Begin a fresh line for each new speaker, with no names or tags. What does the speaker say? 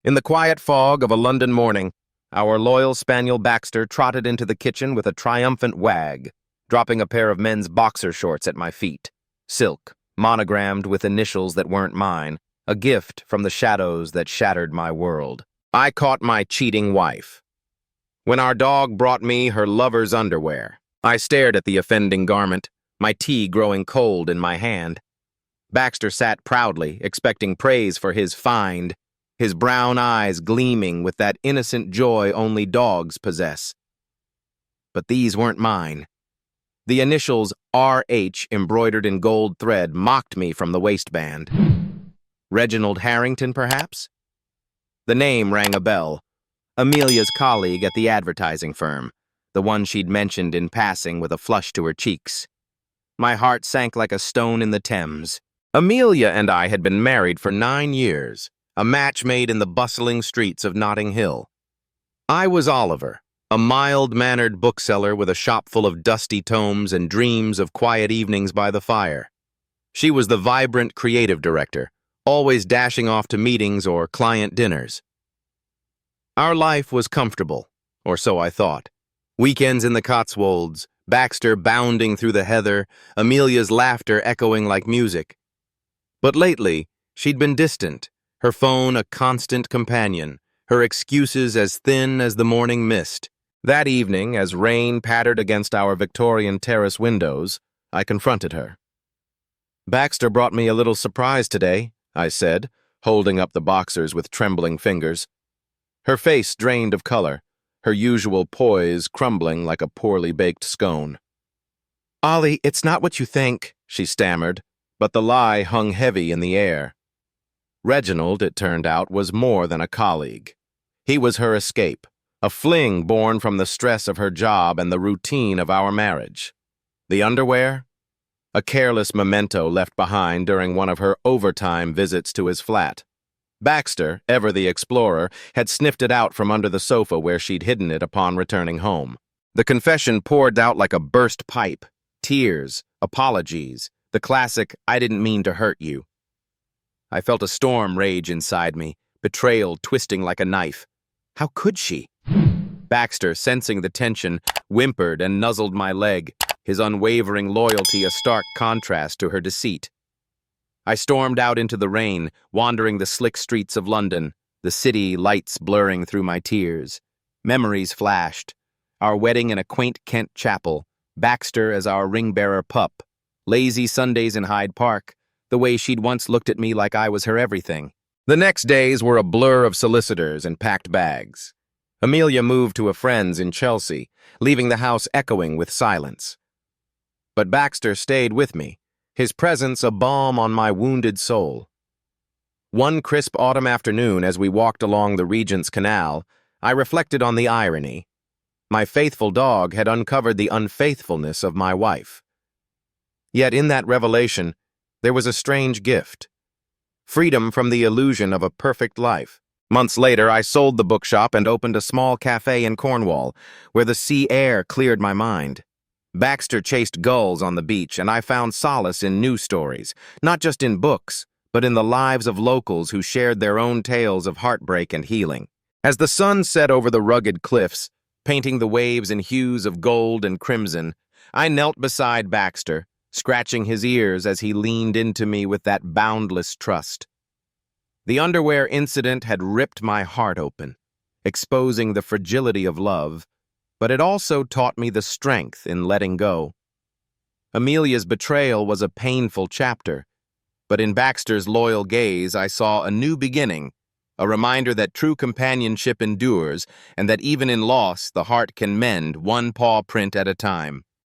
In the quiet fog of a London morning, our loyal spaniel Baxter trotted into the kitchen with a triumphant wag, dropping a pair of men's boxer shorts at my feet. Silk, monogrammed with initials that weren't mine, a gift from the shadows that shattered my world. I caught my cheating wife. When our dog brought me her lover's underwear, I stared at the offending garment, my tea growing cold in my hand. Baxter sat proudly, expecting praise for his find, his brown eyes gleaming with that innocent joy only dogs possess. But these weren't mine. The initials R.H. embroidered in gold thread mocked me from the waistband. Reginald Harrington, perhaps? The name rang a bell. Amelia's colleague at the advertising firm, the one she'd mentioned in passing with a flush to her cheeks. My heart sank like a stone in the Thames. Amelia and I had been married for 9 years, a match made in the bustling streets of Notting Hill. I was Oliver, a mild-mannered bookseller with a shop full of dusty tomes and dreams of quiet evenings by the fire. She was the vibrant creative director, always dashing off to meetings or client dinners. Our life was comfortable, or so I thought. Weekends in the Cotswolds, Baxter bounding through the heather, Amelia's laughter echoing like music. But lately, she'd been distant, her phone a constant companion, her excuses as thin as the morning mist. That evening, as rain pattered against our Victorian terrace windows, I confronted her. "Baxter brought me a little surprise today," I said, holding up the boxers with trembling fingers. Her face drained of color, her usual poise crumbling like a poorly baked scone. "Ollie, it's not what you think," she stammered, but the lie hung heavy in the air. Reginald, it turned out, was more than a colleague. He was her escape, a fling born from the stress of her job and the routine of our marriage. The underwear? A careless memento left behind during one of her overtime visits to his flat. Baxter, ever the explorer, had sniffed it out from under the sofa where she'd hidden it upon returning home. The confession poured out like a burst pipe. Tears, apologies, the classic, "I didn't mean to hurt you." I felt a storm rage inside me, betrayal twisting like a knife. How could she? Baxter, sensing the tension, whimpered and nuzzled my leg, his unwavering loyalty a stark contrast to her deceit. I stormed out into the rain, wandering the slick streets of London, the city lights blurring through my tears. Memories flashed. Our wedding in a quaint Kent chapel, Baxter as our ring-bearer pup, lazy Sundays in Hyde Park, the way she'd once looked at me like I was her everything. The next days were a blur of solicitors and packed bags. Amelia moved to a friend's in Chelsea, leaving the house echoing with silence. But Baxter stayed with me, his presence a balm on my wounded soul. One crisp autumn afternoon as we walked along the Regent's Canal, I reflected on the irony. My faithful dog had uncovered the unfaithfulness of my wife. Yet in that revelation, there was a strange gift. Freedom from the illusion of a perfect life. Months later, I sold the bookshop and opened a small cafe in Cornwall, where the sea air cleared my mind. Baxter chased gulls on the beach, and I found solace in news stories, not just in books, but in the lives of locals who shared their own tales of heartbreak and healing. As the sun set over the rugged cliffs, painting the waves in hues of gold and crimson, I knelt beside Baxter, scratching his ears as he leaned into me with that boundless trust. The underwear incident had ripped my heart open, exposing the fragility of love, but it also taught me the strength in letting go. Amelia's betrayal was a painful chapter, but in Baxter's loyal gaze I saw a new beginning, a reminder that true companionship endures and that even in loss the heart can mend one paw print at a time.